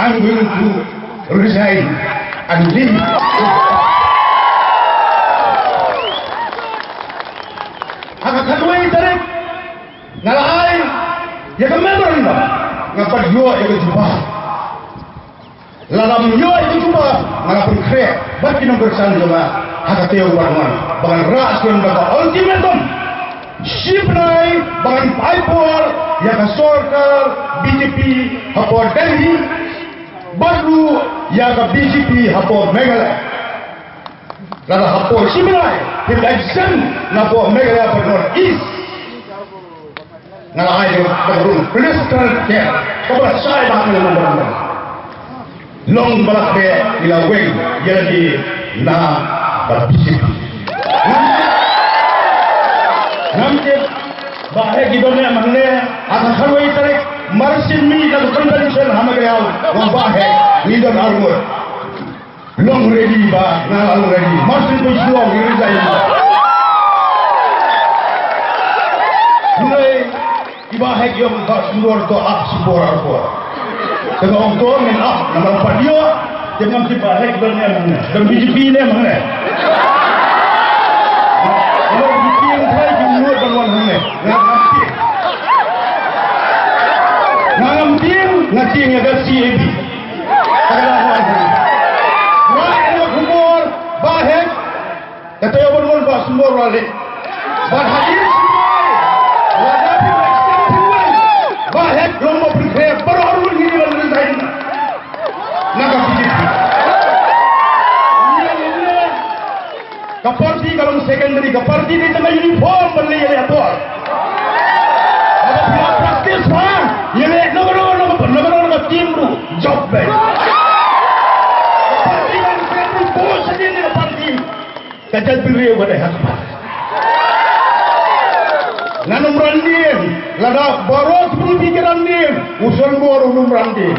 I'm going to resign and leave. Haka kadway tarik ngalaay ya member na ngapag yo ay juba lalam yo ay juba ngapag kre ba't kinongkersan juga haka teo warman bangan ras kun ba ultimatum shipnai bangan paipor ya ka sorkar BJP hapo Delhi baru ya ka BJP hapo Meghalaya lala hapo shipnai election na po Meghalaya pa North East ngalahay yung pagkaroon crystal care kapag siya ay naman long balakbe ilaweng yan di na berbisik namkit bahaya gidonnya mangne akan halway tarik marsin mi na convention hamagayaw wang bahaya ngidon armor long ready ba ngalang ready marsin po long resign ba mulai ibahag yung sunor to up sibor arpo sebab to min up nama padio jangan ibahag donya mana dan BJP ne mana kalau BJP try jumur bangun mana ngamti ngati ngagal CAB bahag kata yo bangun ba sumor wale bahagir bahag yung maprepare pero arun hindi wala resign nakapijit kaparti kalau secondary kaparti ni tengah uniform beli yang ator ada pula praktis mah yang nama tim lu job baik kaparti kan secondary bos saja ni kaparti kajal pilih pada hak nanum randin lada baru sebelum pikiran din usul baru nanum randin